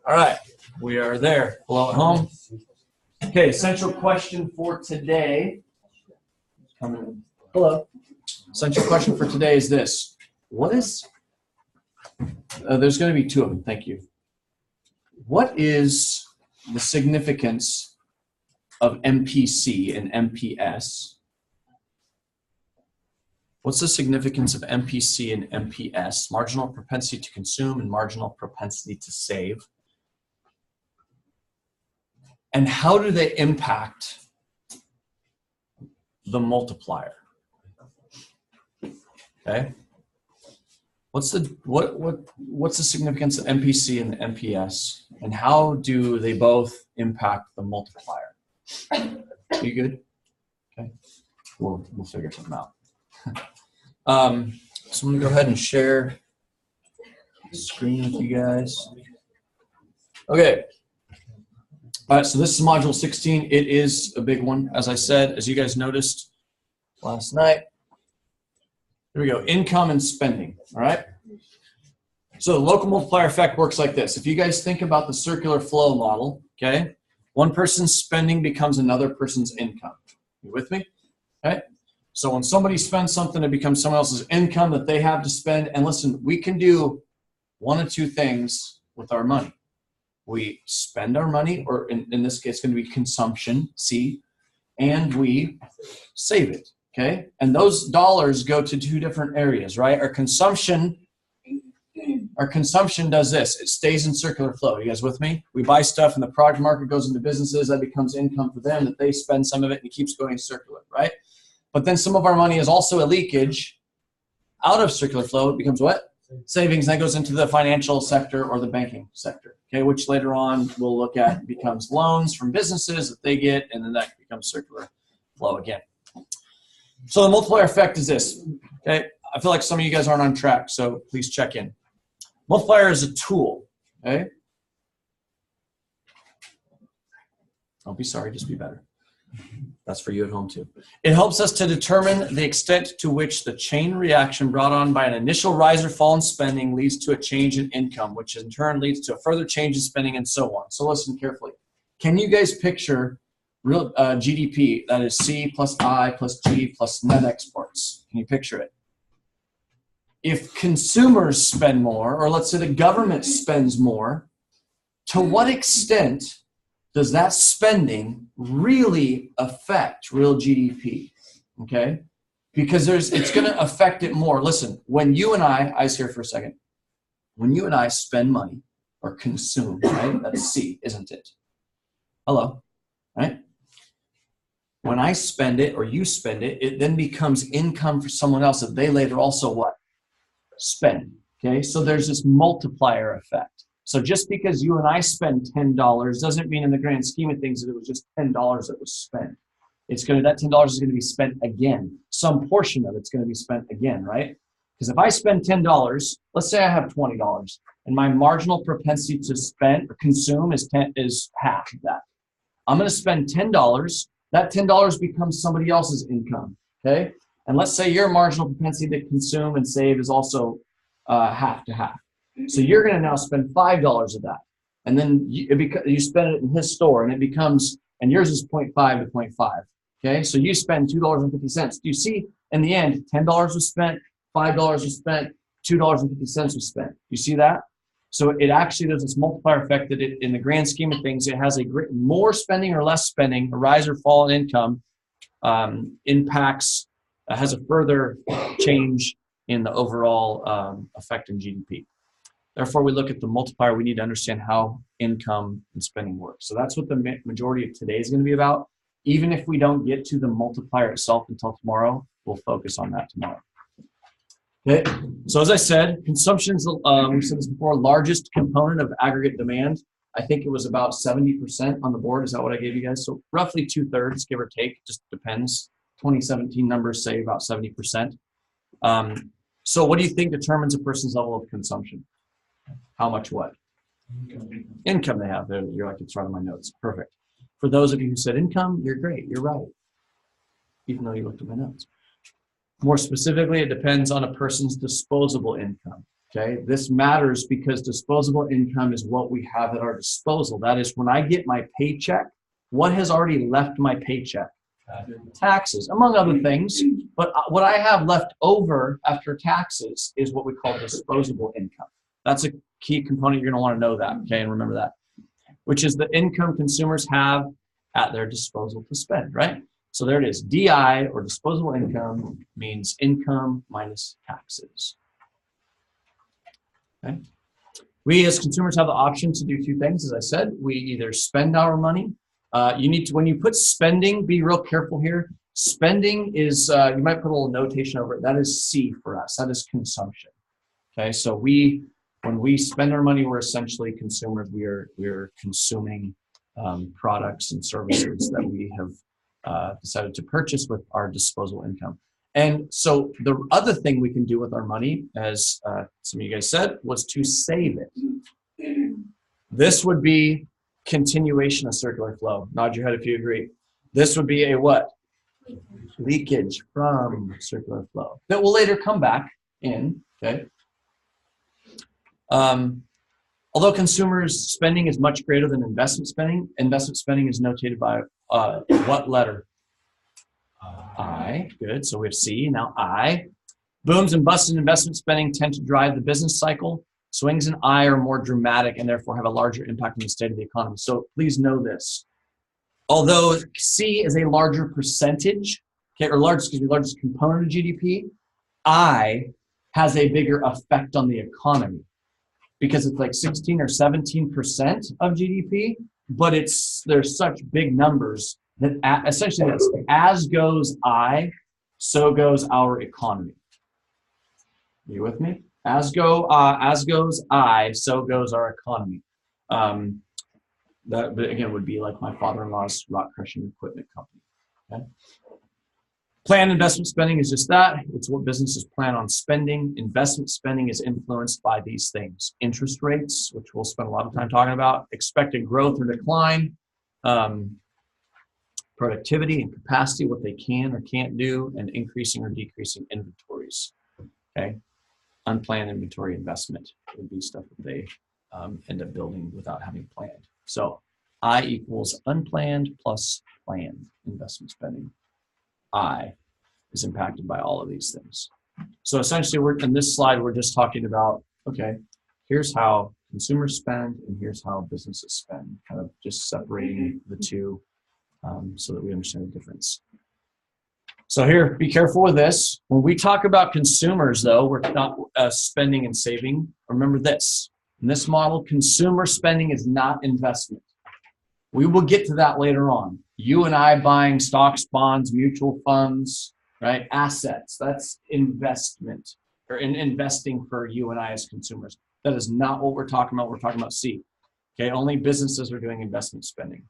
All right, we are there. Hello at home. Okay, essential question for today. Hello. Essential question for today is this. What is, there's going to be two of them, thank you. What is the significance of MPC and MPS? What's the significance of MPC and MPS? Marginal propensity to consume and marginal propensity to save. And how do they impact the multiplier? Okay. What's the significance of MPC and MPS, and how do they both impact the multiplier? You good? Okay. We'll figure something out. So I'm gonna go ahead and share the screen with you guys. Okay. All right, so this is module 16. It is a big one, as I said, as you guys noticed last night. Here we go, income and spending, all right? So the local multiplier effect works like this. If you guys think about the circular flow model, okay, one person's spending becomes another person's income. You with me? Okay? So when somebody spends something, it becomes someone else's income that they have to spend. And listen, we can do one of two things with our money. We spend our money, or in this case, it's going to be consumption, C, and we save it, okay? And those dollars go to two different areas, right? Our consumption does this. It stays in circular flow. You guys with me? We buy stuff and the product market goes into businesses. That becomes income for them, that they spend some of it and it keeps going circular, right? But then some of our money is also a leakage out of circular flow. It becomes what? Savings. That goes into the financial sector or the banking sector, okay, which later on we'll look at becomes loans from businesses that they get, and then that becomes circular flow again. So the multiplier effect is this, okay? I feel like some of you guys aren't on track, so please check in. Multiplier is a tool, okay? Don't be sorry, just be better. That's for you at home too. It helps us to determine the extent to which the chain reaction brought on by an initial rise or fall in spending leads to a change in income, which in turn leads to a further change in spending and so on. So listen carefully. Can you guys picture real GDP, that is C plus I plus G plus net exports? Can you picture it? If consumers spend more, or let's say the government spends more, to what extent does that spending really affect real GDP, okay? Because it's going to affect it more. Listen, when you and eyes here for a second, when you and I spend money or consume, right? That's C, isn't it? Hello, right? When I spend it or you spend it, it then becomes income for someone else that they later also what? Spend, okay? So there's this multiplier effect. So just because you and I spend $10 doesn't mean in the grand scheme of things that it was just $10 that was spent. It's going to, that $10 is going to be spent again. Some portion of it's going to be spent again, right? Because if I spend $10, let's say I have $20, and my marginal propensity to spend or consume is half of that. I'm going to spend $10. That $10 becomes somebody else's income, okay? And let's say your marginal propensity to consume and save is also half to half. So you're going to now spend $5 of that, and then you spend it in his store, and it becomes, and yours is 0.5 to 0.5. Okay, so you spend $2.50. Do you see? In the end, $10 was spent, $5 was spent, $2.50 was spent. You see that? So it actually does this multiplier effect that in the grand scheme of things, it has a more spending or less spending, a rise or fall in income, impacts, has a further change in the overall effect in GDP. Therefore, we look at the multiplier. We need to understand how income and spending works. So that's what the majority of today is going to be about. Even if we don't get to the multiplier itself until tomorrow, we'll focus on that tomorrow. Okay. So as I said, consumption is, we've said this before, largest component of aggregate demand. I think it was about 70% on the board. Is that what I gave you guys? So roughly 2/3, give or take. Just depends. 2017 numbers say about 70%. So what do you think determines a person's level of consumption? How much what? Income they have. You're like, it's right on my notes. Perfect. For those of you who said income, you're great. You're right. Even though you looked at my notes. More specifically, it depends on a person's disposable income. Okay, this matters because disposable income is what we have at our disposal. That is, when I get my paycheck, what has already left my paycheck? Taxes, among other things. But what I have left over after taxes is what we call disposable income. That's a key component. You're going to want to know that, okay, and remember that, which is the income consumers have at their disposal to spend, right? So there it is. DI, or disposable income, means income minus taxes. Okay. We as consumers have the option to do two things. As I said, we either spend our money. You need to, when you put spending, be real careful here. Spending is, you might put a little notation over it. That is C for us. That is consumption. Okay, so when we spend our money, we're essentially consumers. We're consuming products and services that we have decided to purchase with our disposable income. And so the other thing we can do with our money, as some of you guys said, was to save it. This would be continuation of circular flow. Nod your head if you agree. This would be a what? Leakage from circular flow that will later come back in, okay? Although consumers' spending is much greater than investment spending is notated by what letter? I. Good. So we have C. Now I. Booms and busts in investment spending tend to drive the business cycle. Swings in I are more dramatic and therefore have a larger impact on the state of the economy. So please know this. Although C is a larger percentage, okay, or largest component of GDP, I has a bigger effect on the economy because it's like 16 or 17% of GDP, but there's such big numbers that essentially that's as goes I, so goes our economy. You with me? As goes I, so goes our economy. That again would be like my father-in-law's rock crushing equipment company. Okay? Planned investment spending is just that. It's what businesses plan on spending. Investment spending is influenced by these things: interest rates, which we'll spend a lot of time talking about, expected growth or decline, productivity and capacity, what they can or can't do, and increasing or decreasing inventories. Okay, unplanned inventory investment would be stuff that they end up building without having planned. So I equals unplanned plus planned investment spending. I is impacted by all of these things. So essentially, in this slide, we're just talking about, okay, here's how consumers spend and here's how businesses spend, kind of just separating the two so that we understand the difference. So here, be careful with this. When we talk about consumers, though, we're not spending and saving. Remember this. In this model, consumer spending is not investment. We will get to that later on. You and I buying stocks, bonds, mutual funds, right? Assets, that's investment, or investing for you and I as consumers. That is not what we're talking about. We're talking about C. Okay, only businesses are doing investment spending,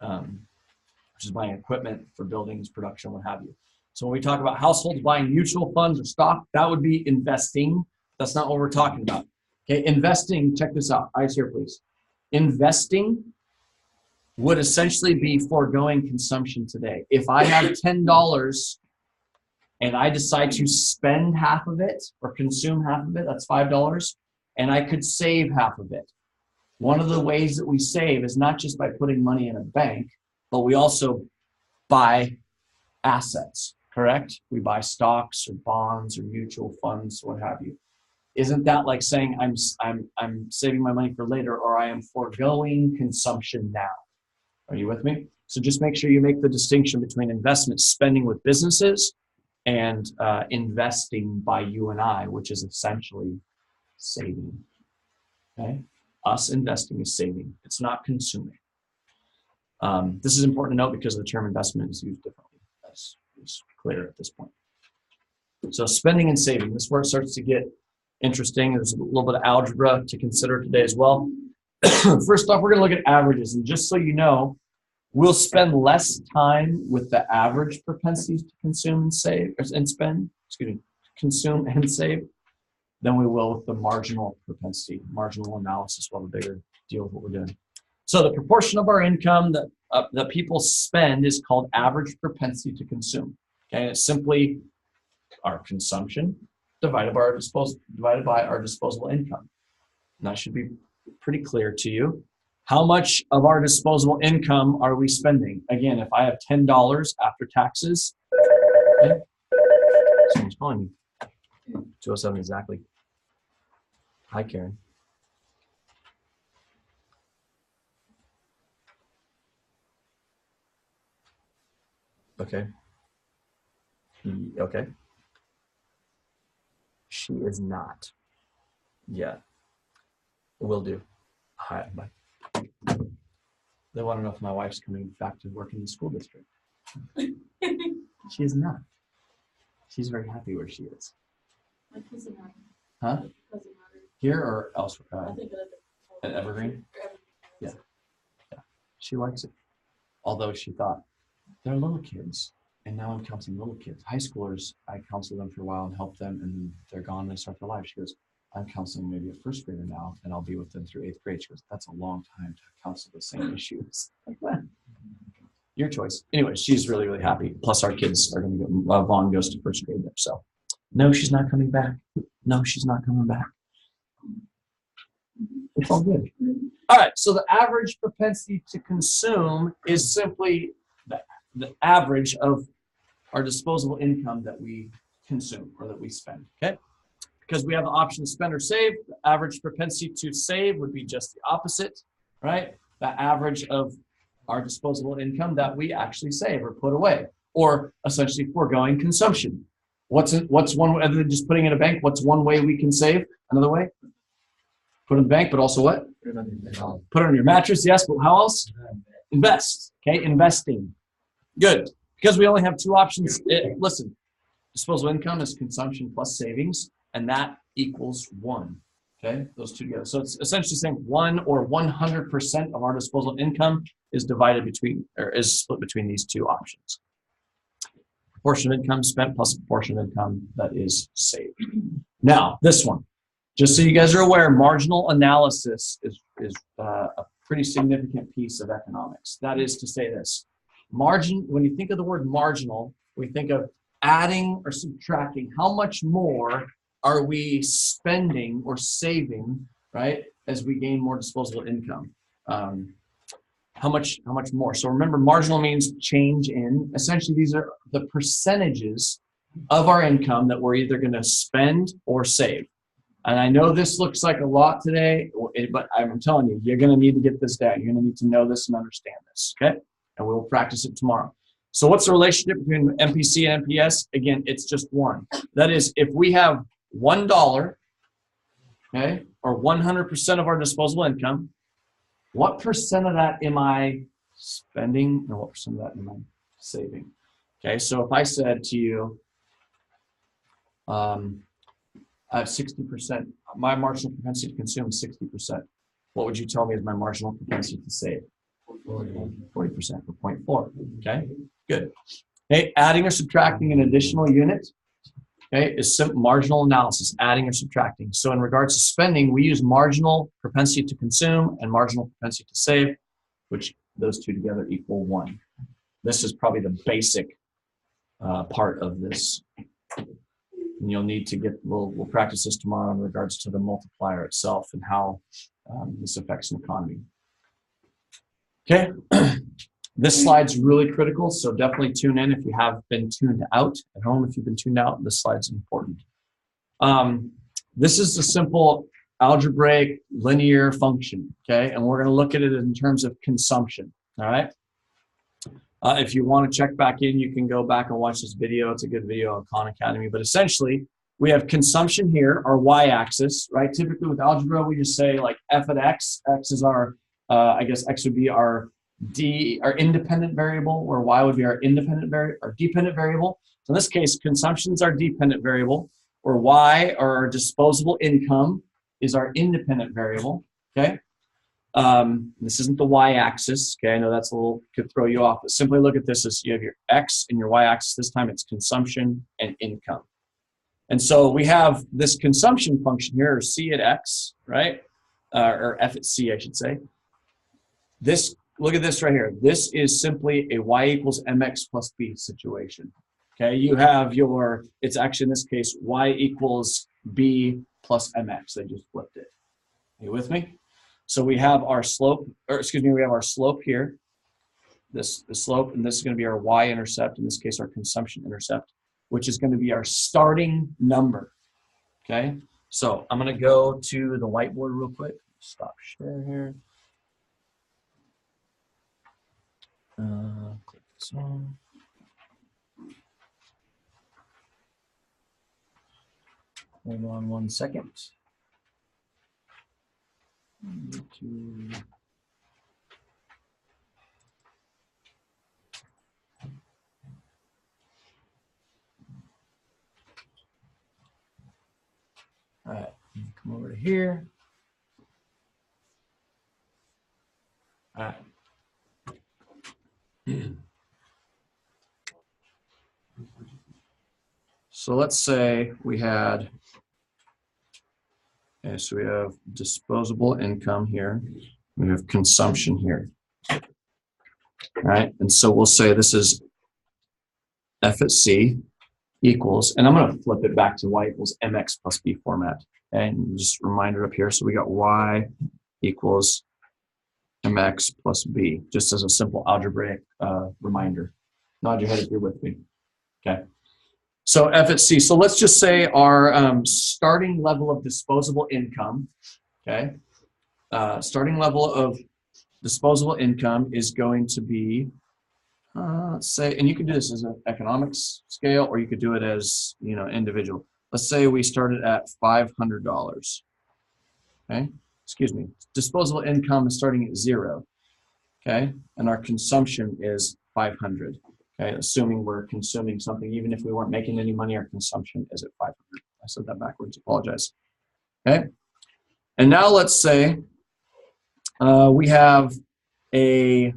which is buying equipment for buildings, production, what have you. So when we talk about households buying mutual funds or stock, that would be investing. That's not what we're talking about. Okay, investing, check this out. Eyes here, please. Investing would essentially be foregoing consumption today. If I have $10 and I decide to spend half of it or consume half of it, that's $5, and I could save half of it. One of the ways that we save is not just by putting money in a bank, but we also buy assets, correct? We buy stocks or bonds or mutual funds, what have you. Isn't that like saying I'm saving my money for later, or I am foregoing consumption now? Are you with me? So just make sure you make the distinction between investment spending with businesses and investing by you and I, which is essentially saving. Okay? Us investing is saving. It's not consuming. This is important to note because the term investment is used differently. That's clear at this point. So spending and saving, this is where it starts to get interesting. There's a little bit of algebra to consider today as well. First off, we're going to look at averages. And just so you know, we'll spend less time with the average propensities to consume and save, and spend, consume and save, than we will with the marginal propensity. Marginal analysis will have a bigger deal with what we're doing. So the proportion of our income that people spend is called average propensity to consume. Okay, it's simply our consumption divided by our disposable income. And that should be pretty clear to you. How much of our disposable income are we spending? Again, if I have $10 after taxes, okay, someone's calling me. 207 exactly. Hi, Karen. Okay. Okay. She is not. Yeah. Will do. Hi. Bye. They want to know if my wife's coming back to work in the school district. She is not. She's very happy where she is. My cousin had. Huh? Cousin had. Here or elsewhere? I think At Evergreen? Yeah. Yeah. She likes it. Although she thought, they're little kids. And now I'm counseling little kids. High schoolers, I counsel them for a while and help them, and they're gone and they start their life. She goes, I'm counseling maybe a first grader now, and I'll be with them through 8th grade. She goes, that's a long time to counsel the same issues. Like, well, your choice. Anyway, she's really, really happy. Plus, our kids are going to go, Vaughn goes to first grade there. So, no, she's not coming back. No, she's not coming back. It's all good. All right, so the average propensity to consume is simply the average of our disposable income that we consume or that we spend, okay? Because we have the option to spend or save, the average propensity to save would be just the opposite, right? The average of our disposable income that we actually save or put away, or essentially foregoing consumption. What's one way, other than just putting in a bank, what's one way we can save? Another way? Put in the bank, but also what? Put it on your mattress, yes, but how else? Invest, okay? Investing. Good. Because we only have two options. Listen, disposable income is consumption plus savings, and that equals 1. Okay, those two together. So it's essentially saying 1 or 100% of our disposable income is divided between, or is split between these two options. Proportion of income spent plus proportion of income that is saved. Now, this one, just so you guys are aware, marginal analysis is a pretty significant piece of economics. That is to say this. Margin, when you think of the word marginal, we think of adding or subtracting. How much more are we spending or saving, right, as we gain more disposable income? How much more? So remember, marginal means change in. Essentially, these are the percentages of our income that we're either going to spend or save. And I know this looks like a lot today, but I'm telling you, you're going to need to get this down. You're going to need to know this and understand this, okay? And we'll practice it tomorrow. So what's the relationship between MPC and MPS? Again, it's just 1. That is, if we have $1, okay, or 100% of our disposable income, what percent of that am I spending, and what percent of that am I saving? Okay, so if I said to you, I have 60%, my marginal propensity to consume is 60%. What would you tell me is my marginal propensity to save? 40% for 0.4. Okay, good. Okay, adding or subtracting an additional unit, okay, is simple marginal analysis, adding or subtracting. So in regards to spending, we use marginal propensity to consume and marginal propensity to save, which those two together equal 1. This is probably the basic part of this. And you'll need to get, we'll practice this tomorrow in regards to the multiplier itself and how this affects an economy. Okay, this slide's really critical, so definitely tune in if you have been tuned out at home. If you've been tuned out, this slide's important. This is a simple algebraic linear function, okay? And we're going to look at it in terms of consumption, all right? If you want to check back in, you can go back and watch this video. It's a good video on Khan Academy. But essentially, we have consumption here, our y-axis, right? Typically with algebra, we just say like f at x. X is our, I guess x would be our independent variable, where y would be our dependent variable. So in this case, consumption is our dependent variable, or y, or our disposable income, is our independent variable, okay? This isn't the y-axis, okay? I know that's a little, could throw you off, but simply look at this as you have your x and your y-axis. This time it's consumption and income. And so we have this consumption function here, or c at x, right? Or f at c, I should say. This, look at this right here. This is simply a y equals mx plus b situation, Okay, you have your, it's actually in this case, y equals b plus mx. They just flipped it. Are you with me? So we have our slope, or excuse me, we have our slope here, the slope, and this is going to be our y-intercept, in this case our consumption intercept, which is going to be our starting number. Okay, so I'm going to go to the whiteboard real quick. Stop share here. Click this on. Hold on 1 second. All right, come over to here. All right. So let's say we had, okay, so we have disposable income here. We have consumption here. All right, and so we'll say this is F at C equals, and I'm going to flip it back to y equals mx plus b format. And just a reminder up here, so we got y equals mx plus b, just as a simple algebraic reminder. Nod your head if you're with me. Okay. So F at C. So let's just say our starting level of disposable income, okay? Starting level of disposable income is going to be, let's say, and you can do this as an economics scale, or you could do it as, you know, individual. Let's say we started at $500, okay? Excuse me. Disposable income is starting at 0, okay? And our consumption is 500. Okay, assuming we're consuming something, even if we weren't making any money, our consumption is at 500. I said that backwards, apologize. Okay, and now let's say we have a,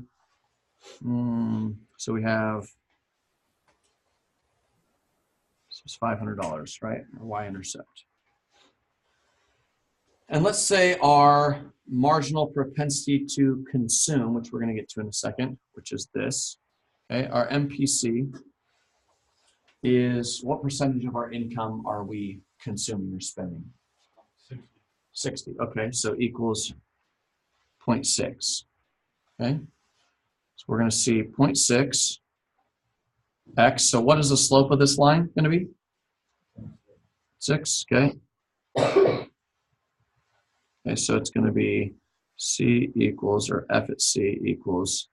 so we have, this is $500, right, our y-intercept. And let's say our marginal propensity to consume, which we're going to get to in a second, which is this. Okay, our MPC is, what percentage of our income are we consuming or spending? 60. Okay, so equals 0.6. Okay, so we're going to see 0.6 x. So what is the slope of this line going to be? 6. Okay. Okay, so it's going to be C equals, or F at C equals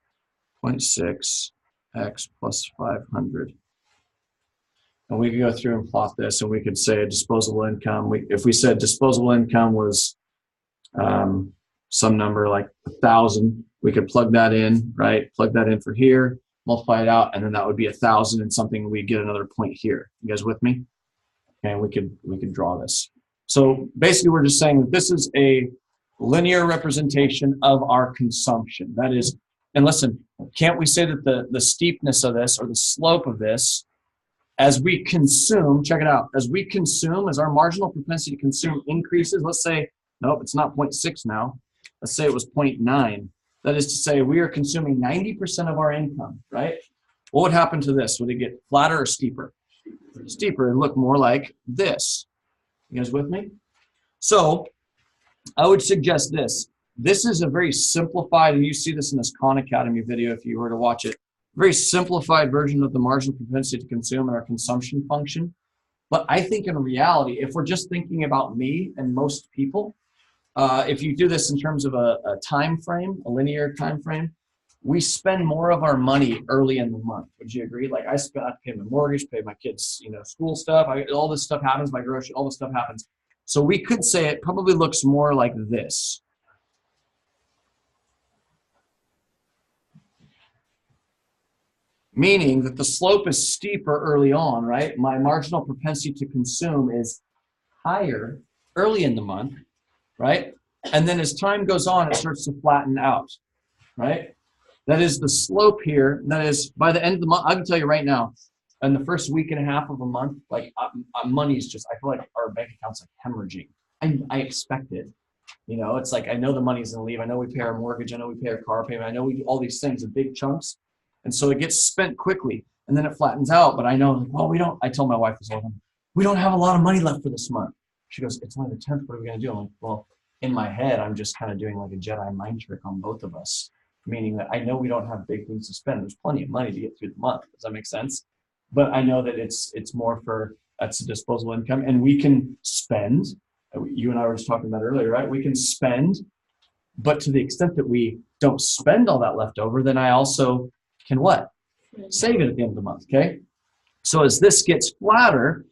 0.6 x plus 500. And we could go through and plot this, and we could say disposable income. If we said disposable income was some number like 1,000, we could plug that in, right? Plug that in for here, multiply it out, and then that would be 1,000 and something. We get another point here. You guys with me? And we could draw this. So basically, we're just saying that this is a linear representation of our consumption. That is, and listen, can't we say that the steepness of this, or the slope of this, as we consume, check it out, as we consume, as our marginal propensity to consume increases, let's say, nope, it's not 0.6 now. Let's say it was 0.9. That is to say, we are consuming 90% of our income, right? What would happen to this? Would it get flatter or steeper? Steeper. It would look more like this. You guys with me? So I would suggest this. This is a very simplified, and you see this in this Khan Academy video if you were to watch it, very simplified version of the marginal propensity to consume and our consumption function. But I think in reality, if we're just thinking about me and most people, if you do this in terms of a time frame, a linear time frame, we spend more of our money early in the month. Would you agree? Like I pay my mortgage, pay my kids, school stuff. All this stuff happens. My grocery, all this stuff happens. So we could say it probably looks more like this. Meaning that the slope is steeper early on, right? My marginal propensity to consume is higher early in the month, right? And then as time goes on, it starts to flatten out, right? That is the slope here. That is by the end of the month, I can tell you right now, in the first week and a half of a month, like money's just, I feel like our bank account's like hemorrhaging. I expect it. It's like, I know the money's gonna leave. I know we pay our mortgage. I know we pay our car payment. I know we do all these things in big chunks. And so it gets spent quickly. and then it flattens out. But I know, well, I told my wife this all the time, we don't have a lot of money left for this month. She goes, it's only the 10th. What are we going to do? I'm like, well, in my head, I'm just kind of doing like a Jedi mind trick on both of us, meaning that I know we don't have big things to spend. There's plenty of money to get through the month. Does that make sense? But I know that it's more for, that's a disposable income, and we can spend. You and I were just talking about earlier, right? We can spend, but to the extent that we don't spend all that left over, then I also can what? Save it at the end of the month, okay? So as this gets flatter,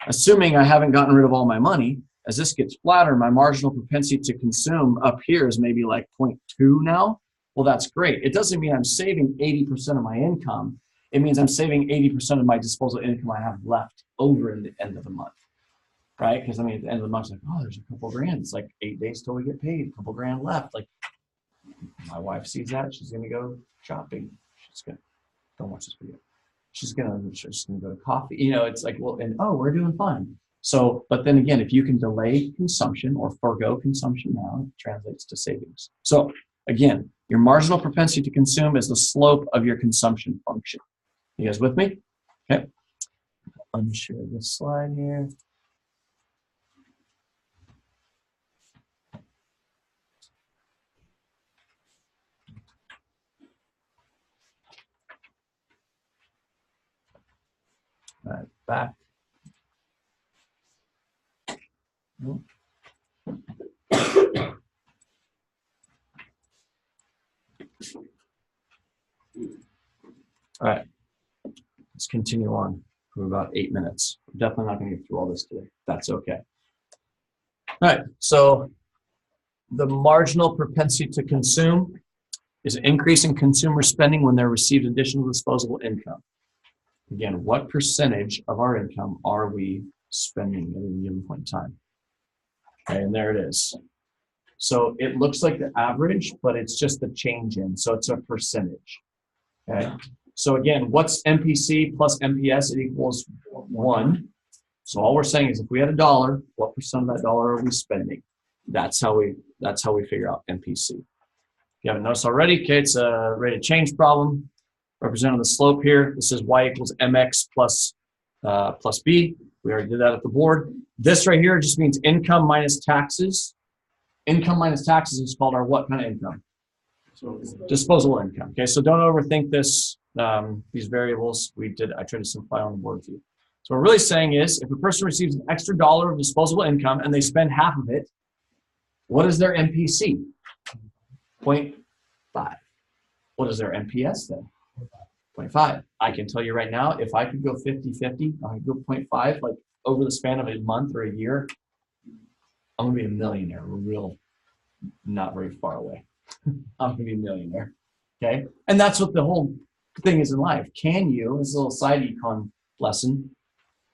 assuming I haven't gotten rid of all my money, as this gets flatter, my marginal propensity to consume up here is maybe like 0.2 now. Well, that's great. It doesn't mean I'm saving 80% of my income. It means I'm saving 80% of my disposable income I have left over in the end of the month, right? Because I mean, at the end of the month, it's like, oh, there's a couple grand. It's like 8 days till we get paid, a couple grand left. Like, my wife sees that, she's gonna go shopping. She's gonna, don't watch this video. She's gonna go to coffee. You know, it's like, well, and oh, we're doing fine. So, but then again, if you can delay consumption or forego consumption now, it translates to savings. So again, your marginal propensity to consume is the slope of your consumption function. You guys with me? Okay. Unshare this slide here. All right, back. All right, let's continue on for about 8 minutes. We're definitely not going to get through all this today. That's okay. All right, so the marginal propensity to consume is an increase in consumer spending when they're received additional disposable income. Again, what percentage of our income are we spending at any given point in time? Okay, and there it is. So it looks like the average, but it's just the change in. So it's a percentage. Okay. So again, what's MPC plus MPS? It equals 1. So all we're saying is if we had $1, what percent of that dollar are we spending? That's how we figure out MPC. If you haven't noticed already, okay, it's a rate of change problem. Representing the slope here, this is y equals mx plus b. We already did that at the board. This right here just means income minus taxes. Income minus taxes is called our what kind of income? Disposable income. Okay, so don't overthink this. These variables I tried to simplify on the board for you. So what we're really saying is if a person receives an extra $1 of disposable income and they spend half of it, what is their MPC? 0.5. What is their MPS then? 0.5. I can tell you right now, if I could go 50-50, I could go 0.5, like over the span of a month or a year, I'm gonna be a millionaire. Not very far away. I'm gonna be a millionaire. Okay, and that's what the whole thing is in life. Can you, this is a little side econ lesson,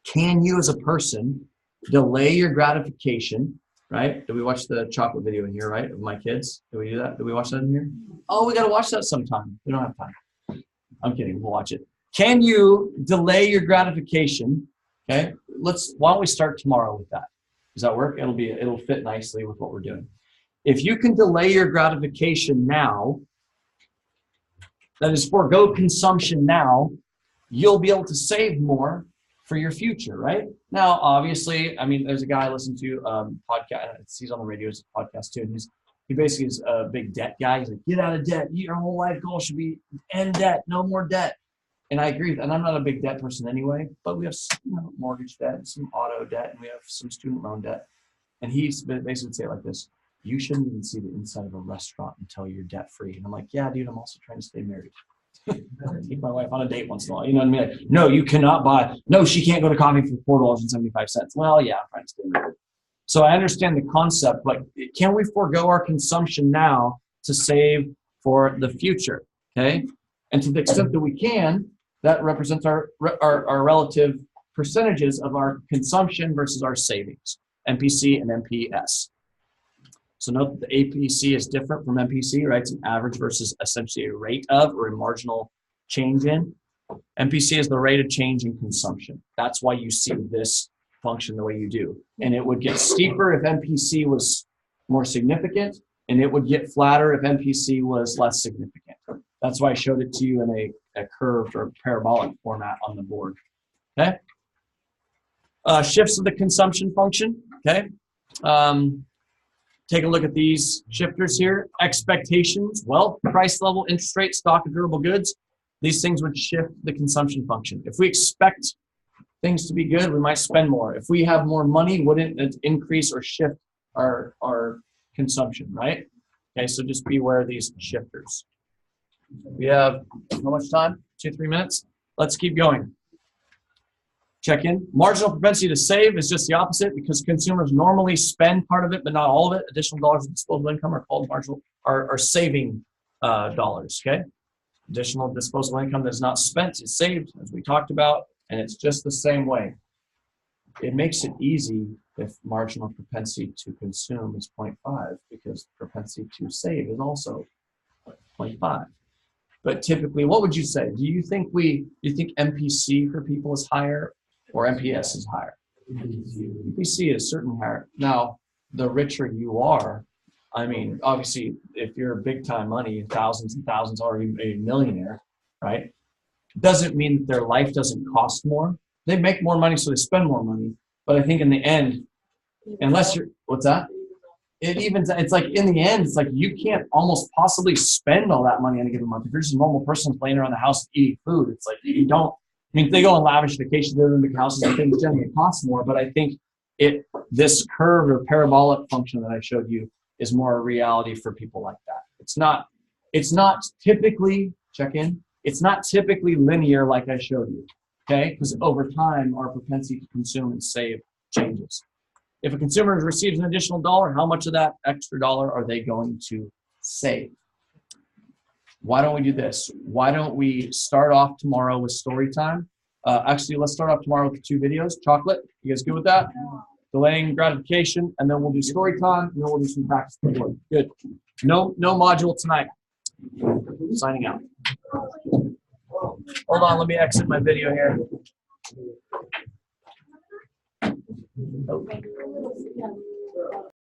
can you as a person delay your gratification, right? Did we watch the chocolate video in here, right, of my kids? Did we do that? Did we watch that in here? Oh, we gotta watch that sometime. We don't have time. I'm kidding, we'll watch it. Can you delay your gratification? Okay, why don't we start tomorrow with that? Does that work? It'll fit nicely with what we're doing. If you can delay your gratification now, that is forego consumption now, you'll be able to save more for your future, right? Now, obviously, I mean, there's a guy I listen to, podcast, he's on the radio, he's a podcast too, and he basically is a big debt guy. He's like, get out of debt. Your whole life goal should be end debt, no more debt. And I agree, and I'm not a big debt person anyway, but we have some mortgage debt, some auto debt, and we have some student loan debt. And he's basically say it like this: you shouldn't even see the inside of a restaurant until you're debt free. And I'm like, yeah, dude, I'm also trying to stay married. Take my wife on a date once in a while. You know what I mean? Like, no, you cannot buy. No, she can't go to coffee for $4.75. Well, yeah, I'm trying to stay married. So I understand the concept, but can we forego our consumption now to save for the future? Okay, and to the extent that we can, that represents our relative percentages of our consumption versus our savings, MPC and MPS. So note that the APC is different from MPC, right? It's an average versus essentially a rate of or a marginal change in. MPC is the rate of change in consumption. That's why you see this function the way you do. And it would get steeper if MPC was more significant, and it would get flatter if MPC was less significant. That's why I showed it to you in a curved or parabolic format on the board. Okay. Shifts of the consumption function. Okay. Take a look at these shifters here. Expectations, wealth, price level, interest rate, stock of durable goods. These things would shift the consumption function. If we expect things to be good, we might spend more. If we have more money, wouldn't it increase or shift our consumption, right? Okay, so just be aware of these shifters. We have how much time? 2-3 minutes. Let's keep going. Check in. Marginal propensity to save is just the opposite because consumers normally spend part of it, but not all of it. Additional dollars of disposable income are called marginal, are saving dollars, okay? Additional disposable income that is not spent is saved, as we talked about, and it's just the same way. It makes it easy if marginal propensity to consume is 0.5 because propensity to save is also 0.5. But typically, what would you say? Do you think MPC for people is higher or MPS is higher? MPC is certainly higher. Now, the richer you are, I mean, obviously, if you're big time money, thousands and thousands, or a millionaire, right? Doesn't mean that their life doesn't cost more. They make more money, so they spend more money. But I think in the end, unless you're, what's that? It's like in the end, it's like you can't almost possibly spend all that money in a given month. If you're just a normal person playing around the house eating food, it's like you don't. I mean, if they go on lavish vacations, they're in big houses and things generally cost more. But I think this curved or parabolic function that I showed you is more a reality for people like that. It's not typically, check in, it's not typically linear like I showed you, okay? Because over time, our propensity to consume and save changes. If a consumer receives an additional dollar, how much of that extra dollar are they going to save? Why don't we do this? Why don't we start off tomorrow with story time? Actually, let's start off tomorrow with 2 videos. Chocolate, you guys good with that? Delaying gratification, and then we'll do story time, and then we'll do some practice. Good. No module tonight. Signing out. Hold on, let me exit my video here. Oh.